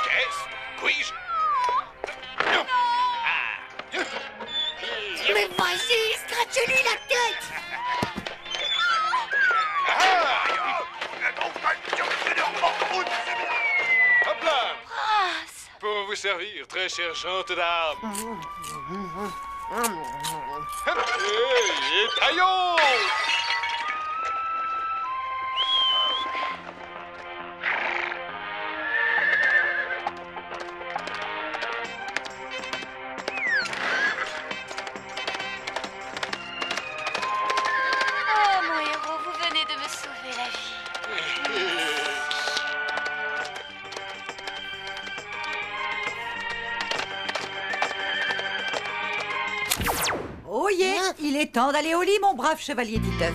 Qu'est-ce? Mais vas-y, scratche-lui la tête. Hop là! Pour vous servir, très chère gente d'âme. Et taillons! Oh, mon héros, vous venez de me sauver la vie. Oh yeah, il est temps d'aller au lit, mon brave chevalier Titeuf.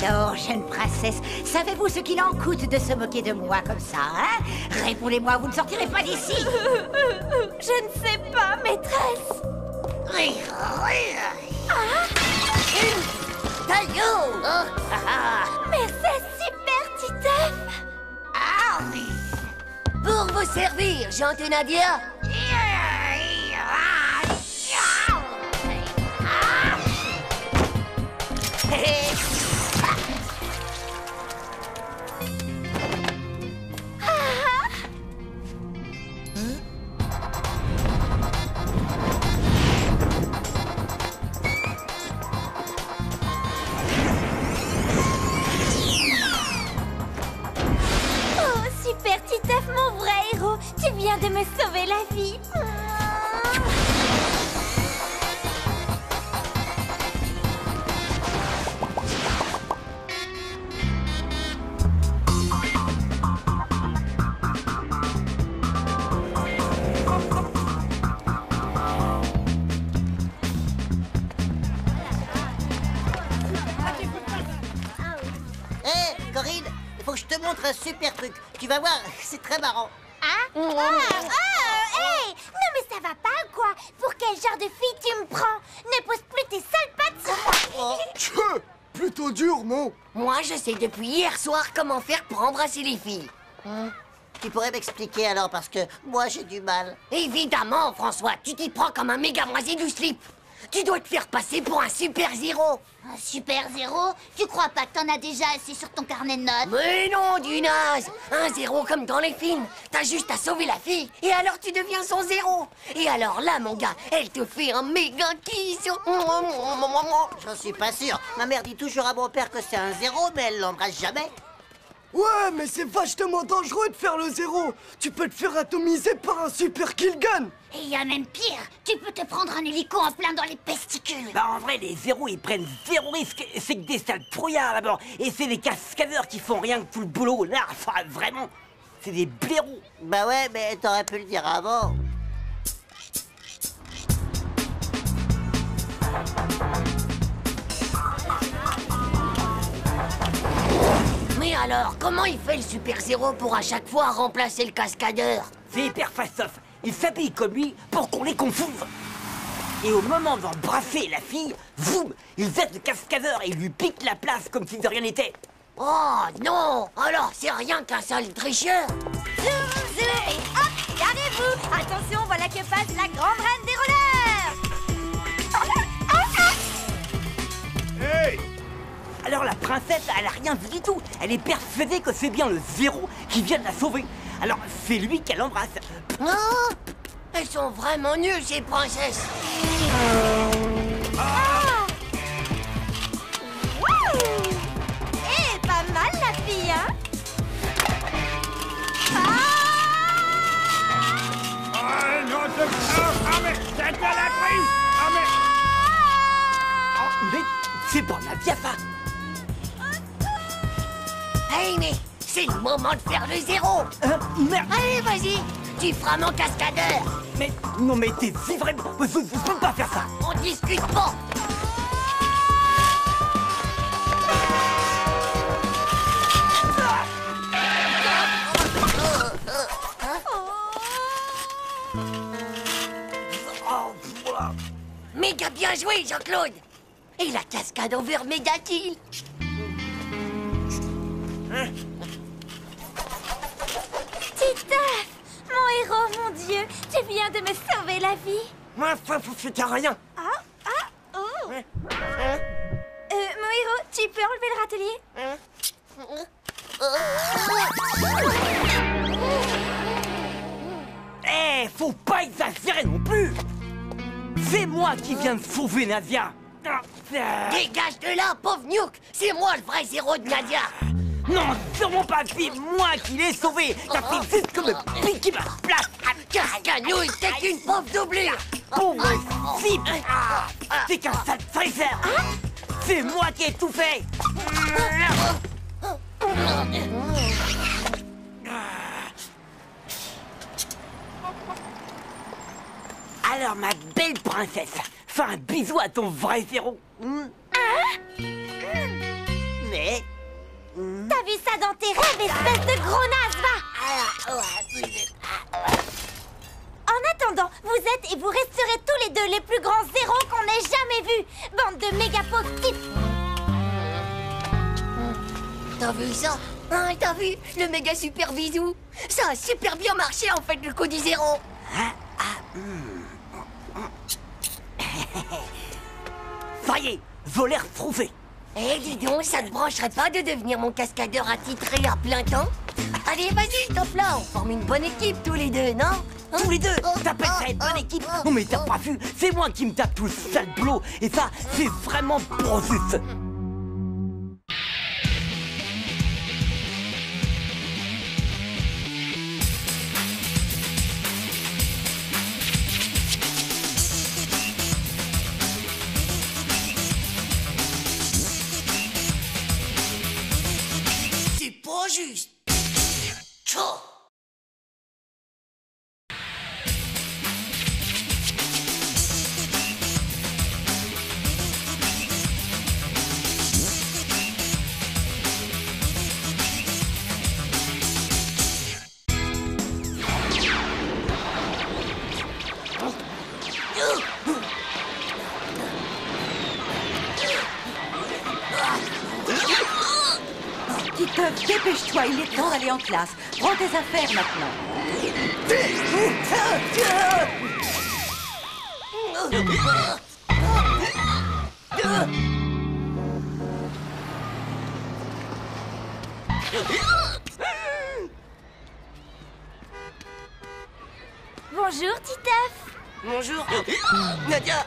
Alors, jeune princesse, savez-vous ce qu'il en coûte de se moquer de moi comme ça, hein? Répondez-moi, vous ne sortirez pas d'ici. Je ne sais pas, maîtresse. Mais c'est super, Titeuf. Pour vous servir, Gente Nadia. Oh, super, Titeuf, mon vrai héros. Tu viens de me sauver la vie. Hé, Corinne, il faut que je te montre un super truc. Tu vas voir, c'est très marrant. Hein? Hey! Non mais ça va pas ou quoi? Pour quel genre de fille tu me prends? Ne pose plus tes sales pattes sur moi! Tchè! Plutôt dur, non? Moi, je sais depuis hier soir comment faire pour embrasser les filles. Tu pourrais m'expliquer alors, parce que moi, j'ai du mal. Évidemment, François, tu t'y prends comme un méga moisi du slip. Tu dois te faire passer pour un super-zéro. Un super-zéro? Tu crois pas que t'en as déjà assez sur ton carnet de notes? Mais non, du naze. Un zéro comme dans les films. T'as juste à sauver la fille, et alors tu deviens son zéro. Et alors là, mon gars, elle te fait un méga kiss. J'en suis pas sûr. Ma mère dit toujours à mon père que c'est un zéro, mais elle l'embrasse jamais. Ouais, mais c'est vachement dangereux de faire le zéro. Tu peux te faire atomiser par un super Killgun. Et il y a même pire, tu peux te prendre un hélico en plein dans les pesticules. Bah en vrai, les zéros, ils prennent zéro risque. C'est que des sales trouillards d'abord. Et c'est les cascadeurs qui font rien que tout le boulot. Là, enfin, vraiment, c'est des blaireaux. Bah ouais, mais t'aurais pu le dire avant. Mais alors, comment il fait le super zéro pour à chaque fois remplacer le cascadeur? C'est hyper fastoff. Ils s'habillent comme lui pour qu'on les confonde. Et au moment d'embrasser la fille, zoom, ils jettent le cascadeur et ils lui piquent la place comme si de rien n'était. Oh non! Alors c'est rien qu'un sale tricheur! Zoom, zoom, et hop, gardez-vous. Attention, voilà que passe la grande reine des rollers. Hey! Alors la princesse, elle a rien vu du tout. Elle est persuadée que c'est bien le zéro qui vient de la sauver. Alors c'est lui qu'elle embrasse. Non! Elles sont vraiment nulles, ces princesses! Eh, pas mal la fille, hein? Ah, non, ah, mais c'est à la prise! Ah, mais... Oh, mais c'est bon, la Biafra. Hey, mais c'est le moment de faire le 0. Merde. Allez, vas-y, tu feras mon cascadeur. Mais non, mais t'es si vraiment... Je peux pas faire ça. On discute pas. Méga bien joué, Jean-Claude. Et la cascade envers Méga Kill. Titeuf, mon héros, mon Dieu, tu viens de me sauver la vie. Moi, ça t'as rien. Oh. Mon héros, tu peux enlever le râtelier? Eh, faut pas exagérer non plus. C'est moi qui viens de sauver Nadia. Dégage de là, pauvre Nuke. C'est moi le vrai 0 de Nadia. Non, sûrement pas, c'est moi qui l'ai sauvé. T'as fait juste que me piquer ma place. Cascanouille, t'es qu'une pauvre doublure. Pauvre type. T'es qu'un sale traiteur. C'est moi qui ai tout fait. Alors, ma belle princesse, fais un bisou à ton vrai 0. Mais... T'as vu ça dans tes rêves, espèce de gros naze, va! En attendant, vous êtes et vous resterez tous les deux les plus grands 0 qu'on ait jamais vus. Bande de méga pauvres types. T'as vu ça? Hein, t'as vu le méga super bisou? Ça a super bien marché en fait le coup du 0. Ça y est, voler retrouvé. Eh dis donc, ça te brancherait pas de devenir mon cascadeur attitré à plein temps? Allez, vas-y, top là, on forme une bonne équipe tous les deux, non? Hein? Tous les deux, t'appelles ça une bonne équipe? Non mais t'as pas vu, c'est moi qui me tape tout le sale boulot. Et ça, c'est vraiment pour juste. Pas juste. Tchao. Titeuf, dépêche-toi, il est temps d'aller en classe. Prends tes affaires maintenant. Bonjour, Titeuf. Bonjour. Nadia.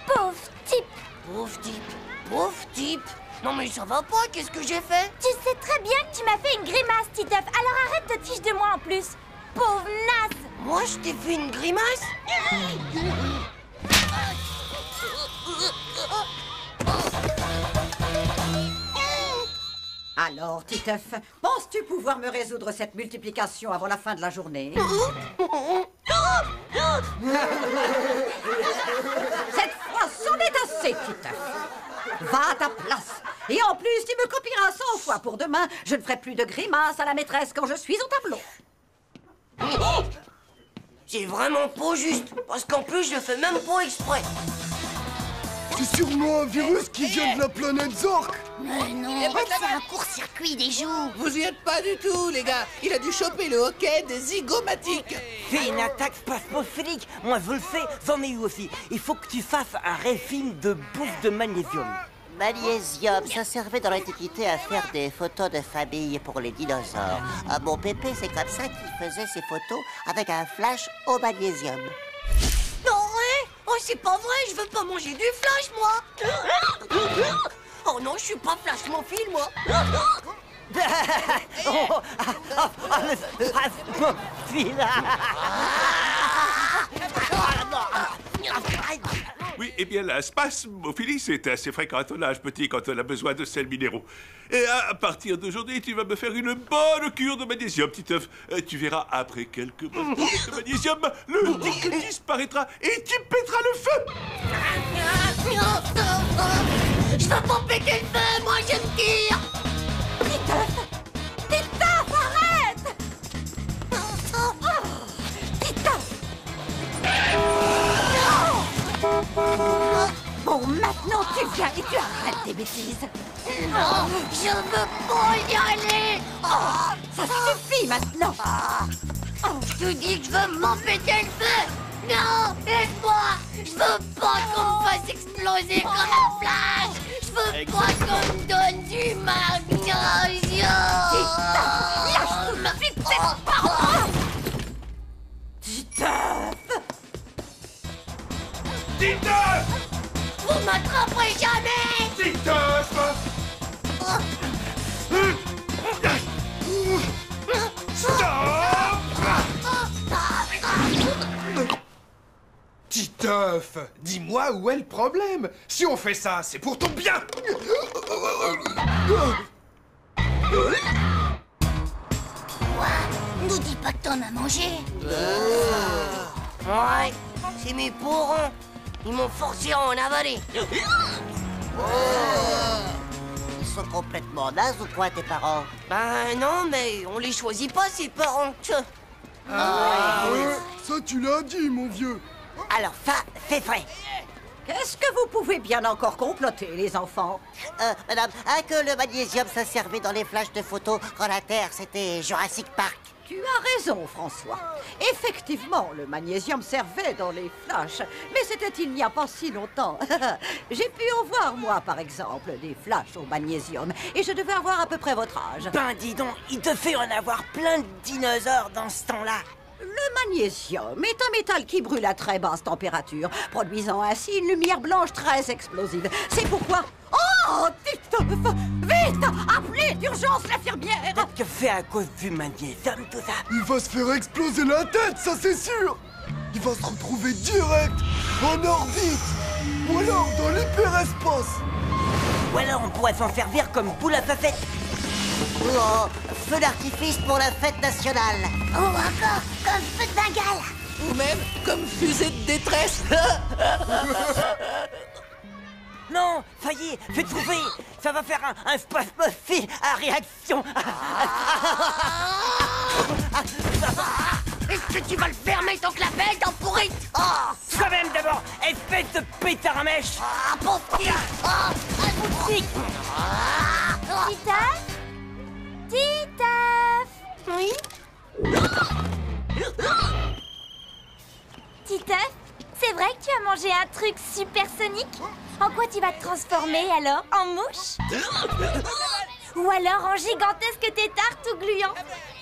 Pauvre type. Pauvre type. Pauvre type. Non mais ça va pas, qu'est-ce que j'ai fait? Tu sais très bien que tu m'as fait une grimace, Titeuf. Alors arrête de te fiche de moi en plus. Pauvre naze. Moi je t'ai fait une grimace? Alors, Titeuf, penses-tu pouvoir me résoudre cette multiplication avant la fin de la journée? Cette fois, c'en est assez, Titeuf. Va à ta place. Et en plus, tu me copieras 100 fois pour demain. Je ne ferai plus de grimaces à la maîtresse quand je suis au tableau. C'est vraiment pas juste, parce qu'en plus je le fais même pas exprès. C'est sûrement un virus qui vient de la planète Zork. Mais non, c'est un court-circuit des jours. Vous y êtes pas du tout, les gars. Il a dû choper le hockey des zygomatiques. C'est une attaque spasmophilique. Moi, je le sais, j'en ai eu aussi. Il faut que tu fasses un régime de bouffe de magnésium. Magnésium, ça servait dans l'Antiquité à faire des photos de famille pour les dinosaures. Mon pépé, c'est comme ça qu'il faisait ses photos avec un flash au magnésium. Non, ouais. Oh, c'est pas vrai, je veux pas manger du flash, moi. Oh non, je suis pas flashmophile, moi. Oui, eh bien, la spasmophilie, c'est assez fréquent à ton âge, petit, quand on a besoin de sels minéraux. Et à partir d'aujourd'hui, tu vas me faire une bonne cure de magnésium, petit œuf. Tu verras, après quelques bonnes tablettes de magnésium, le tic disparaîtra et tu pèteras le feu. Je veux pas péter le feu, moi je me tire. Titeuf, arrête! Titeuf! Bon, maintenant tu viens et tu arrêtes tes bêtises. Non, je veux pas y aller. Ça suffit maintenant. Je te dis que je veux m'en péter le feu. Non, aide-moi. Je veux pas qu'on me fasse exploser comme un flash. Je veux pas qu'on me donne du magnésium. Lâche tout de suite tes parents. Titeuf! Titeuf! Vous m'attraperez jamais. Titeuf! Titeuf, dis-moi où est le problème. Si on fait ça, c'est pour ton bien. Nous dis pas que t'en as mangé. Ouais, c'est mes parents. Ils m'ont forcé à en avaler. Ils sont complètement nazes ou quoi, tes parents? Ben non, mais on les choisit pas, ces parents. Ouais, ça tu l'as dit, mon vieux. Alors, fais frais. Qu'est-ce que vous pouvez bien encore comploter, les enfants? Madame, que le magnésium, ça servait dans les flashs de photos quand la Terre, c'était Jurassic Park. Tu as raison, François. Effectivement, le magnésium servait dans les flashs, mais c'était il n'y a pas si longtemps. J'ai pu en voir, moi, par exemple, des flashs au magnésium, et je devais avoir à peu près votre âge. Ben dis donc, il te fait en avoir plein de dinosaures dans ce temps-là. Le magnésium est un métal qui brûle à très basse température, produisant ainsi une lumière blanche très explosive. C'est pourquoi... Oh, Titeuf! Vite! Appelez d'urgence l'infirmière! Peut-être que fait à cause du magnésium, tout ça. Il va se faire exploser la tête, ça c'est sûr. Il va se retrouver direct en orbite. Ou alors dans l'hyperespace. Ou alors on pourrait s'en servir comme boule à facettes. Oh, feu d'artifice pour la fête nationale. Oh, encore comme feu de Bengale. Ou même comme fusée de détresse. Non, ça y est, j'ai trouvé. Ça va faire un spasmophile à réaction. Est-ce que tu vas le fermer ton clapet, dans pourrite? Toi-même d'abord, espèce de pétard à mèche. Pauvre petit. Titeuf? Titeuf? Oui? Titeuf, c'est vrai que tu as mangé un truc supersonique? En quoi tu vas te transformer alors? En mouche? Ou alors en gigantesque tétard tout gluant?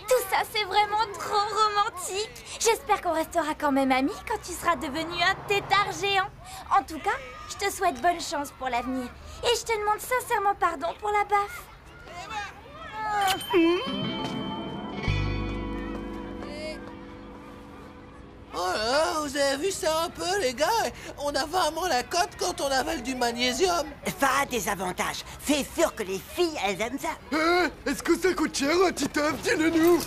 Tout ça, c'est vraiment trop romantique. J'espère qu'on restera quand même amis quand tu seras devenu un tétard géant. En tout cas, je te souhaite bonne chance pour l'avenir. Et je te demande sincèrement pardon pour la baffe. Oh là, vous avez vu ça un peu, les gars? On a vraiment la cote quand on avale du magnésium. Ça a des avantages. C'est sûr que les filles, elles aiment ça. Est-ce que ça coûte cher, Titeuf? Dis-le-nous.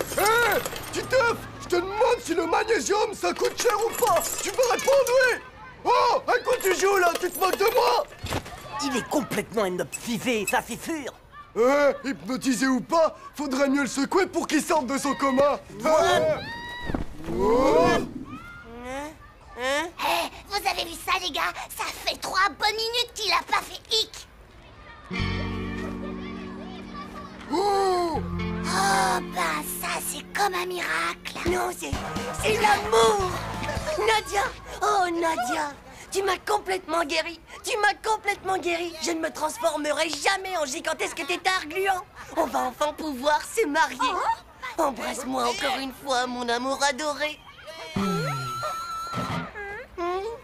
Titeuf, je te demande si le magnésium, ça coûte cher ou pas. Tu peux répondre, oui. Oh, à quoi tu joues, là? Tu te moques de moi? Il est complètement hypnotisé, ça c'est sûr. Hypnotisé ou pas, faudrait mieux le secouer pour qu'il sorte de son coma. Vous avez vu ça, les gars? Ça fait 3 bonnes minutes qu'il a pas fait hic. Oh, ben ça, c'est comme un miracle. Non, c'est l'amour. Nadia. Oh, Nadia. Tu m'as complètement guéri. Tu m'as complètement guéri. Je ne me transformerai jamais en gigantesque tétard gluant. On va enfin pouvoir se marier. Embrasse-moi encore une fois, mon amour adoré.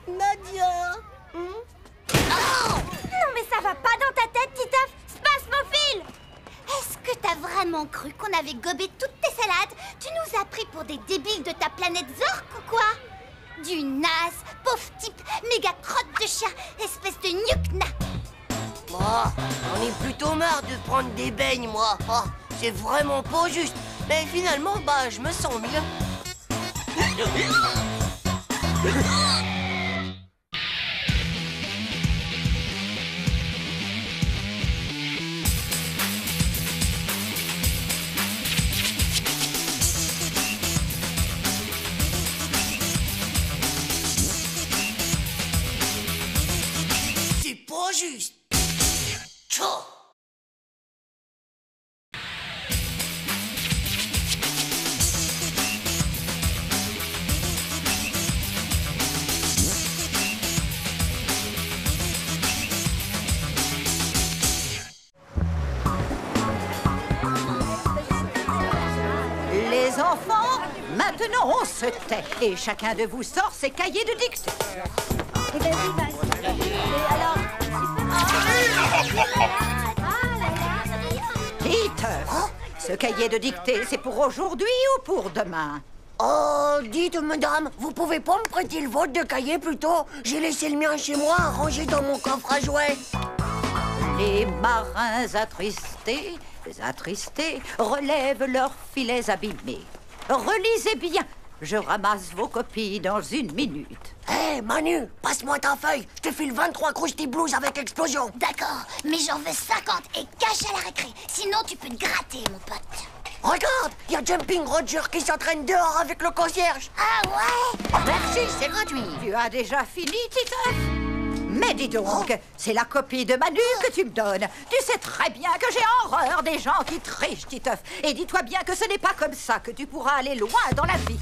Nadia. Non, mais ça va pas dans ta tête, Titeuf. Spasmophile. Est-ce que t'as vraiment cru qu'on avait gobé toutes tes salades? Tu nous as pris pour des débiles de ta planète Zork ou quoi? Du naze, pauvre type, méga crotte de chien, espèce de nuque-na. Oh, j'en ai plutôt marre de prendre des beignes, moi. Oh, c'est vraiment pas juste. Mais finalement, bah, je me sens mieux. C'est pas juste. Tchao. Les enfants, maintenant on se tait et chacun de vous sort ses cahiers de dictée. Titeuf, ce cahier de dictée, c'est pour aujourd'hui ou pour demain? Oh, dites, madame, vous pouvez pas me prêter le vôtre de cahier plutôt? J'ai laissé le mien chez moi, rangé dans mon coffre à jouets. Les marins attristés relèvent leurs filets abîmés. Relisez bien, je ramasse vos copies dans 1 minute. Hé, Manu, passe-moi ta feuille. Je te file 23 Krusty Blues avec explosion. D'accord, mais j'en veux 50 et cache à la récré. Sinon, tu peux te gratter, mon pote. Regarde, il y a Jumping Roger qui s'entraîne dehors avec le concierge. Ah ouais? Merci, c'est gratuit. Tu as déjà fini, Titeuf? Mais dis donc, c'est la copie de Manu que tu me donnes. Tu sais très bien que j'ai horreur des gens qui trichent, Titeuf. Et dis-toi bien que ce n'est pas comme ça que tu pourras aller loin dans la vie.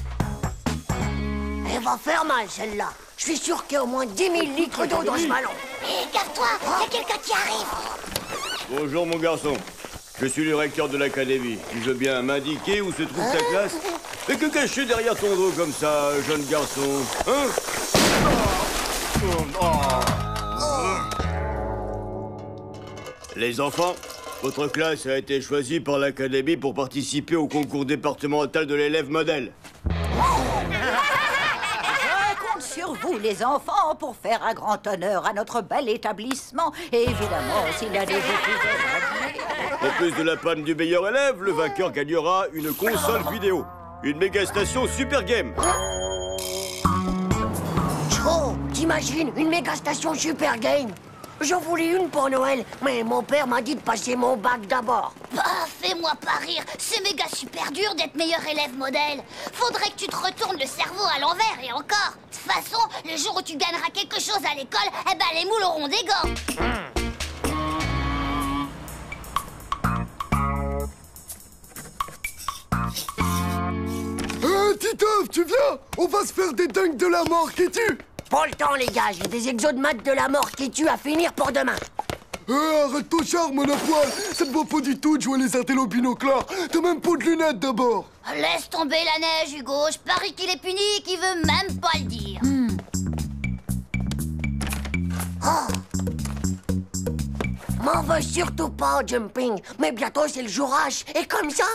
Elle va faire mal, celle-là. Je suis sûr qu'il y a au moins 10 000 litres d'eau dans ce ballon. Hé, gaffe-toi, il y a quelqu'un qui arrive. Bonjour, mon garçon. Je suis le recteur de l'académie. Tu veux bien m'indiquer où se trouve ta classe? Et que cacher derrière ton dos comme ça, jeune garçon? Hein? Les enfants, votre classe a été choisie par l'académie pour participer au concours départemental de l'élève modèle. Je compte sur vous, les enfants, pour faire un grand honneur à notre bel établissement. Et évidemment, s'il y a des épisodes... En plus de la panne du meilleur élève, le vainqueur gagnera une console vidéo. Une méga station Super Game. Oh, t'imagines, une méga station Super Game? J'en voulais une pour Noël, mais mon père m'a dit de passer mon bac d'abord. Bah, fais-moi pas rire. C'est méga super dur d'être meilleur élève modèle. Faudrait que tu te retournes le cerveau à l'envers et encore. De toute façon, le jour où tu gagneras quelque chose à l'école, eh ben les moules auront des gants. Titeuf, tu viens? On va se faire des dunks de la mort qui tue. Pas le temps, les gars. J'ai des exos de maths de la mort qui tuent à finir pour demain. Arrête ton charme, mon poil. Ça ne va pas du tout de jouer les intellos binoclars. T'as même pas de lunettes d'abord. Laisse tomber la neige, Hugo. Je parie qu'il est puni et qu'il veut même pas le dire. Oh. M'en veux surtout pas au jumping. Mais bientôt, c'est le jour H. Et comme ça,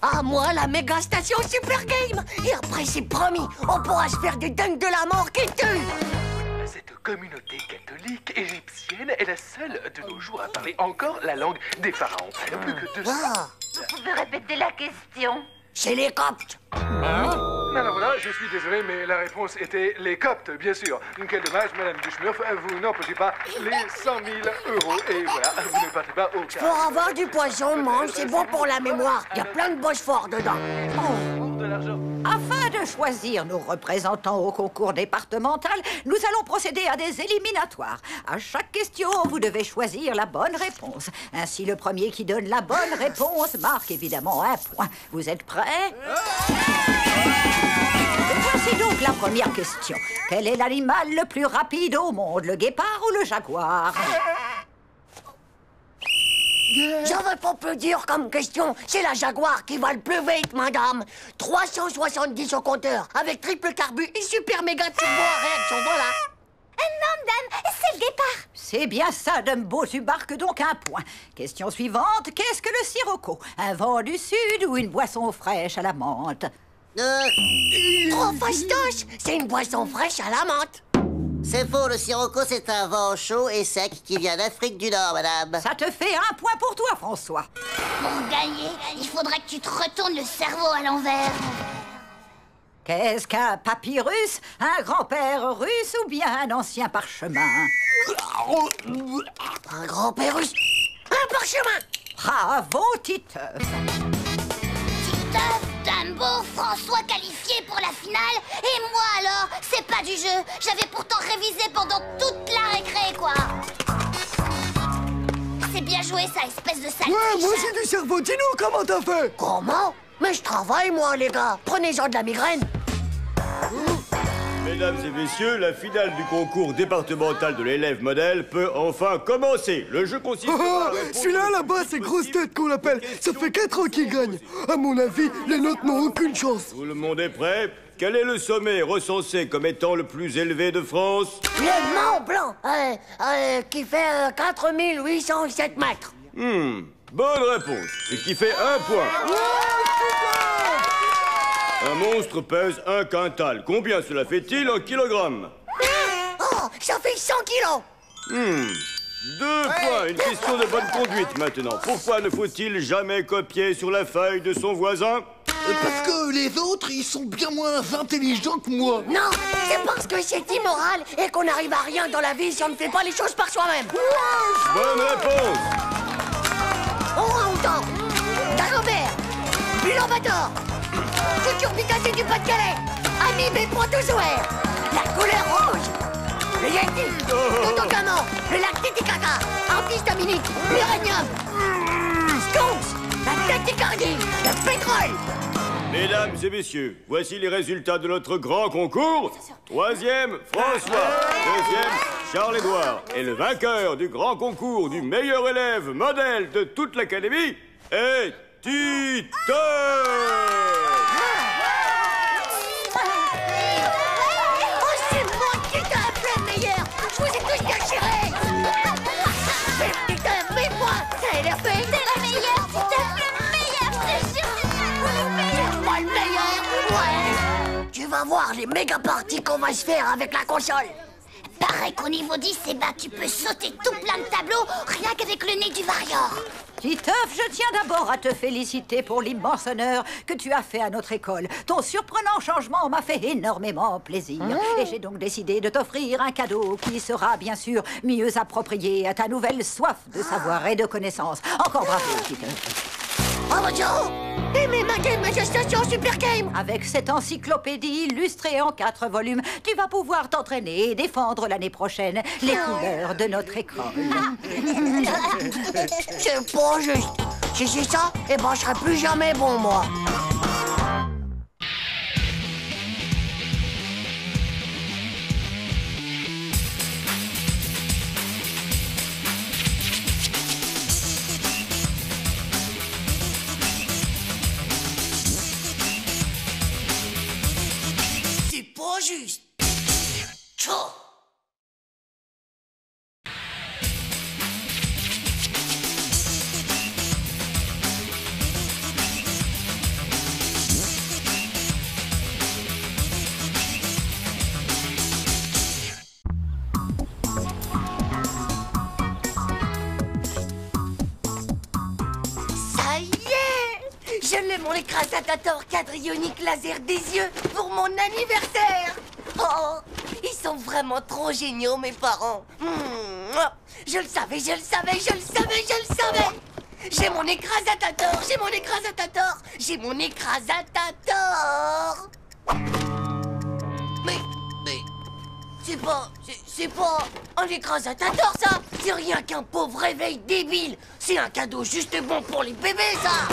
à moi, la méga station Super Game. Et après, c'est promis, on pourra se faire des dunks de la mort qui tuent. Cette communauté catholique égyptienne est la seule de nos jours à parler encore la langue des pharaons. Plus que 200. Vous pouvez répéter la question? C'est les Coptes. Alors voilà, je suis désolé, mais la réponse était les Coptes, bien sûr. Quel dommage, Madame Duschmurf, vous n'emportez pas les 100 000 €. Et voilà, vous ne partez pas au cas. Pour avoir du poisson, mange, c'est bon pour la mémoire. Il y a plein de boches forts dedans. De l'argent. Afin de choisir nos représentants au concours départemental, nous allons procéder à des éliminatoires. À chaque question, vous devez choisir la bonne réponse. Ainsi, le premier qui donne la bonne réponse marque évidemment un point. Vous êtes prêts? Voici donc la première question. Quel est l'animal le plus rapide au monde, le guépard ou le jaguar? J'en veux pas plus dur comme question. C'est la Jaguar qui va le plus vite, madame. 370 au compteur, avec triple carbu et super méga turbo à réaction, voilà. Non, madame, c'est le guépard. C'est bien ça, Dumbo, tu marques donc un point. Question suivante, qu'est-ce que le sirocco? Un vent du sud ou une boisson fraîche à la menthe? Trop fastoche. C'est une boisson fraîche à la menthe. C'est faux, le sirocco, c'est un vent chaud et sec qui vient d'Afrique du Nord, madame. Ça te fait un point pour toi, François. Pour gagner, il faudrait que tu te retournes le cerveau à l'envers. Qu'est-ce qu'un papyrus? Un grand-père russe ou bien un ancien parchemin? Un grand-père russe? Un parchemin! Bravo, Titeuf. Titeuf, Dumbo, François qualifié pour la finale. Et moi alors, c'est pas du jeu. J'avais pourtant révisé pendant toute la récré, quoi. C'est bien joué, ça, espèce de sale. Ouais, moi j'ai du cerveau. Dis-nous comment t'as fait. Comment? Mais je travaille, moi, les gars. Prenez-en de la migraine. Mesdames et messieurs, la finale du concours départemental de l'élève modèle peut enfin commencer. Le jeu consiste à... Celui-là, là-bas, c'est grosse tête qu'on l'appelle. Ça fait 4 ans qu'il gagne. À mon avis, les nôtres n'ont aucune chance. Tout le monde est prêt? Quel est le sommet recensé comme étant le plus élevé de France? Le Mont Blanc, qui fait 4807 mètres. Bonne réponse. Ce qui fait 1 point. Un monstre pèse 1 quintal. Combien cela fait-il en kilogrammes? Oh, ça fait 100 kilos. 2 points. Une question de bonne conduite maintenant. Pourquoi ne faut-il jamais copier sur la feuille de son voisin? Parce que les autres, ils sont bien moins intelligents que moi. Non, c'est parce que c'est immoral et qu'on n'arrive à rien dans la vie si on ne fait pas les choses par soi-même. Bonne réponse. Orang-outan, Dagobert, Bulan-Bator, Cucurbitacée du Pas-de-Calais, Amibé et Protozoaire, la couleur rouge, le Yeti, Totocaman, le lac Titicaca, antihistaminique, l'uranium, Stonks, la tachycardie, le pétrole. Mesdames et messieurs, voici les résultats de notre grand concours. 3e, François. 2e, Charles-Édouard. Et le vainqueur du grand concours du meilleur élève modèle de toute l'académie est Titeuf. Oh, c'est moi qui t'ai appelé le meilleur. Je vous ai tous déchirés. Mais Titeuf, mais moi, ça a l'air fait. C'est le meilleur, Titeuf, le meilleur, je te jure. Moi le meilleur, ouais. Tu vas voir les méga parties qu'on va se faire avec la console. Pareil qu'au niveau 10, eh ben, tu peux sauter tout plein de tableaux rien qu'avec le nez du Warrior. Titeuf, je tiens d'abord à te féliciter pour l'immense honneur que tu as fait à notre école. Ton surprenant changement m'a fait énormément plaisir. Et j'ai donc décidé de t'offrir un cadeau qui sera bien sûr mieux approprié à ta nouvelle soif de savoir et de connaissance. Encore bravo, Titeuf. Bravo, Joe. Et mes manifestations Super Game. Avec cette encyclopédie illustrée en 4 volumes, tu vas pouvoir t'entraîner et défendre l'année prochaine les couleurs de notre école. C'est pas juste. Si c'est ça, eh ben je serai plus jamais bon, moi. Pas juste. Tchou. Ça y est, je l'ai mon écrasatator cadre ionique laser des yeux pour mon anniversaire. Oh, ils sont vraiment trop géniaux, mes parents. Je le savais, je le savais, je le savais, je le savais. J'ai mon écrasatator, j'ai mon écrasatator, j'ai mon écrasatator. Mais, c'est pas un écrasatator, ça. C'est rien qu'un pauvre réveil débile. C'est un cadeau juste bon pour les bébés, ça.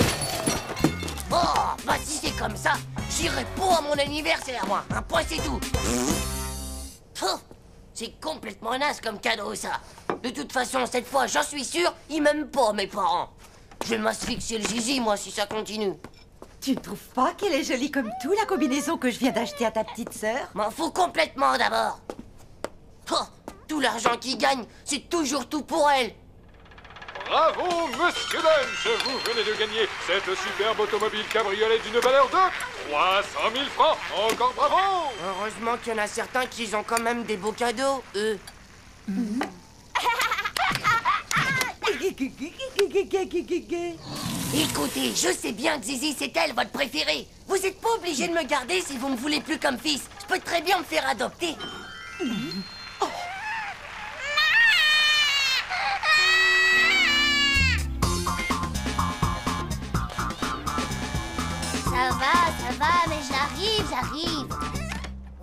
Oh, bah si c'est comme ça, j'irai pas à mon anniversaire, moi. Un point, c'est tout. C'est complètement naze comme cadeau, ça. De toute façon, cette fois, j'en suis sûr, ils m'aiment pas, mes parents. Je vais m'asphyxier le zizi, moi, si ça continue. Tu ne trouves pas qu'elle est jolie comme tout, la combinaison que je viens d'acheter à ta petite sœur? M'en fous complètement, d'abord. Tout l'argent qu'ils gagnent, c'est toujours tout pour elle. Bravo, monsieur Lunch. Vous venez de gagner cette superbe automobile cabriolet d'une valeur de 300 000 francs. Encore bravo. Heureusement qu'il y en a certains qui ont quand même des beaux cadeaux, eux. Écoutez, je sais bien que Zizi, c'est elle, votre préférée. Vous n'êtes pas obligé de me garder si vous me voulez plus comme fils. Je peux très bien me faire adopter. Ça va, mais j'arrive.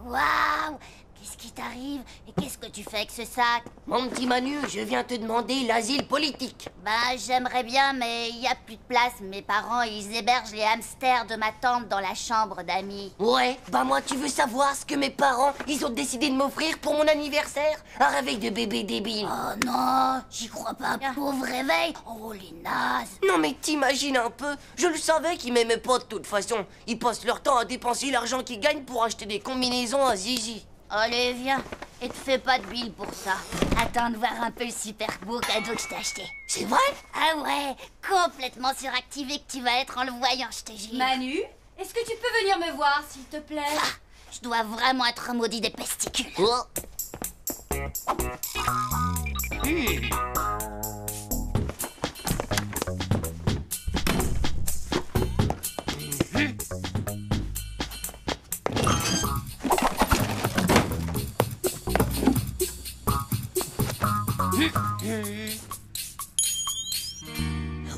Waouh! Qu'est-ce qui t'arrive? Et qu'est-ce que tu fais avec ce sac? Mon petit Manu, je viens te demander l'asile politique. Bah, j'aimerais bien, mais il n'y a plus de place. Mes parents, ils hébergent les hamsters de ma tante dans la chambre d'amis. Ouais, bah moi, tu veux savoir ce que mes parents, ils ont décidé de m'offrir pour mon anniversaire? Un réveil de bébé débile. Oh non, j'y crois pas. Pauvre réveil. Oh, les nazes. Non mais t'imagines un peu, je le savais qu'ils m'aimaient pas de toute façon. Ils passent leur temps à dépenser l'argent qu'ils gagnent pour acheter des combinaisons à Zizi. Allez, viens. Et te fais pas de bile pour ça. Attends de voir un peu le super beau cadeau que je t'ai acheté. C'est vrai? Ah ouais, complètement suractivé que tu vas être en le voyant, je te jure. Manu, est-ce que tu peux venir me voir, s'il te plaît? Ah, je dois vraiment être maudit des pesticules. Oh.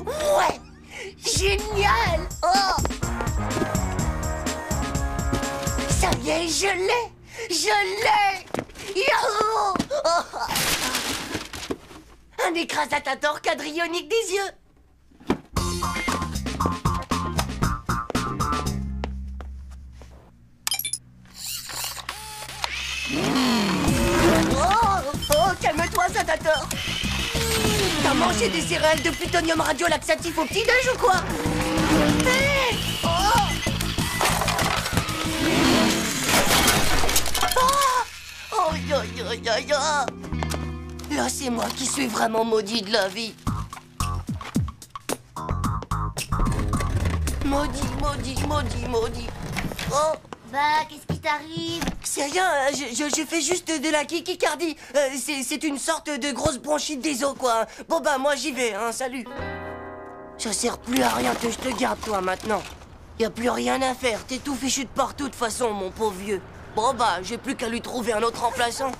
Ouais! Génial! Oh! Ça y est, je l'ai! Je l'ai! Yahoo! Oh! Un écrasatator quadrionique des yeux! Oh, calme-toi, Zatator! T'as mangé des céréales de plutonium radiolaxatif au petit-déj ou quoi? Hey! Oh! Oh! Yo, yo, yo, yo! Là, c'est moi qui suis vraiment maudit de la vie. Maudit. Oh! Bah, qu'est-ce qui t'arrive? C'est rien, je fais juste de la kikicardie. C'est une sorte de grosse bronchite des os, quoi. Bon bah, moi j'y vais, hein, salut. Ça sert plus à rien que je te garde, toi, maintenant. Y a plus rien à faire, t'es tout fichu de partout, de toute façon, mon pauvre vieux. Bon bah, j'ai plus qu'à lui trouver un autre remplaçant.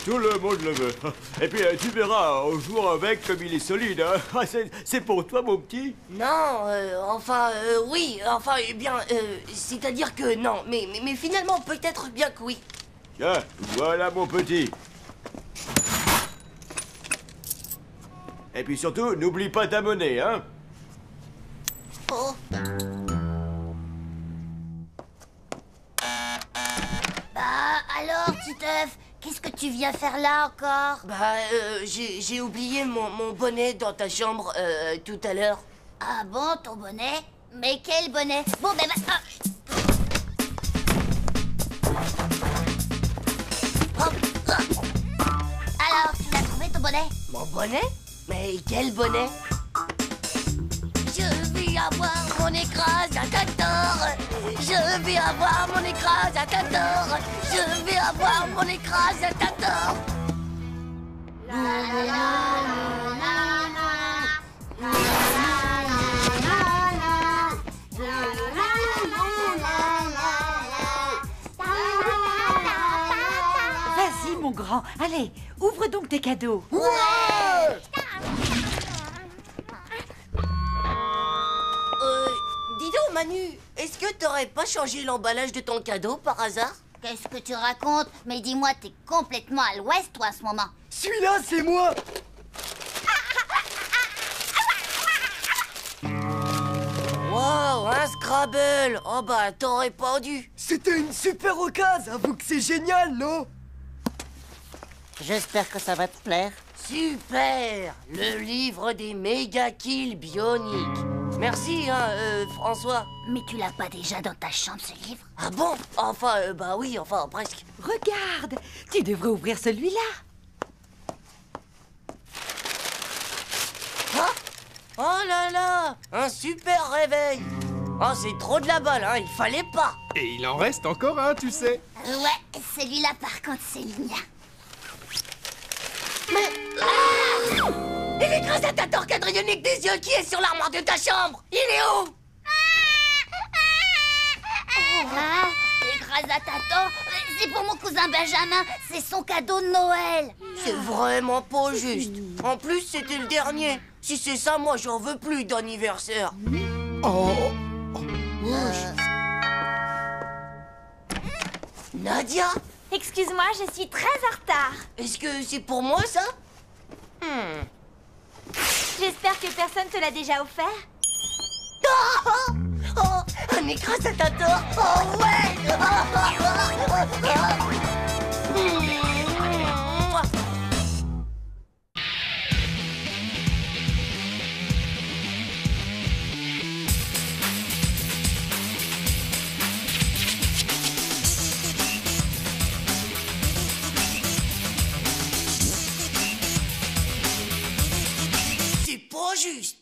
Tout le monde le veut. Et puis tu verras, on joue avec comme il est solide. Hein. C'est pour toi, mon petit? Non, oui, eh bien, c'est-à-dire que non, mais finalement, peut-être bien que oui. Tiens, voilà mon petit. Et puis surtout, n'oublie pas ta monnaie, hein? Oh. Bah, alors, Titeuf, qu'est-ce que tu viens faire là encore? Bah, j'ai oublié mon bonnet dans ta chambre tout à l'heure. Ah bon, ton bonnet? Mais quel bonnet? Bon, ben, Alors, tu l'as trouvé ton bonnet? Mon bonnet? Mais quel bonnet? Je vais avoir mon écrasatator. Je vais avoir mon écrasatator. Je vais avoir mon écrasatator. Vas-y, mon grand. Allez, ouvre donc tes cadeaux. Ouais! Dis donc, Manu, est-ce que t'aurais pas changé l'emballage de ton cadeau par hasard? Qu'est-ce que tu racontes? Mais dis-moi, t'es complètement à l'ouest, toi, en ce moment. Celui-là, c'est moi! Wow, un Scrabble! Oh bah, t'aurais pas dû! C'était une super occasion, avoue que c'est génial, non? J'espère que ça va te plaire. Super! Le livre des méga kills bioniques. Merci, François. Mais tu l'as pas déjà dans ta chambre, ce livre? Ah bon? Enfin, bah oui, enfin, presque. Regarde, tu devrais ouvrir celui-là. Ah! Oh là là! Un super réveil! Oh, c'est trop de la balle, hein, il fallait pas! Et il en reste encore un, tu sais. Ouais, celui-là par contre, c'est le mien. Mais... Ah! Et l'écrasateur quadrillonique des yeux qui est sur l'armoire de ta chambre! Il est où? Ah, l'écrasateur, c'est pour mon cousin Benjamin. C'est son cadeau de Noël. C'est vraiment pas juste. En plus, c'était le dernier. Si c'est ça, moi, j'en veux plus d'anniversaire. Oh. Nadia? Excuse-moi, je suis très en retard. Est-ce que c'est pour moi, ça? J'espère que personne te l'a déjà offert. Oh, oh, un écrasateur. Oh ouais. C'est pas juste.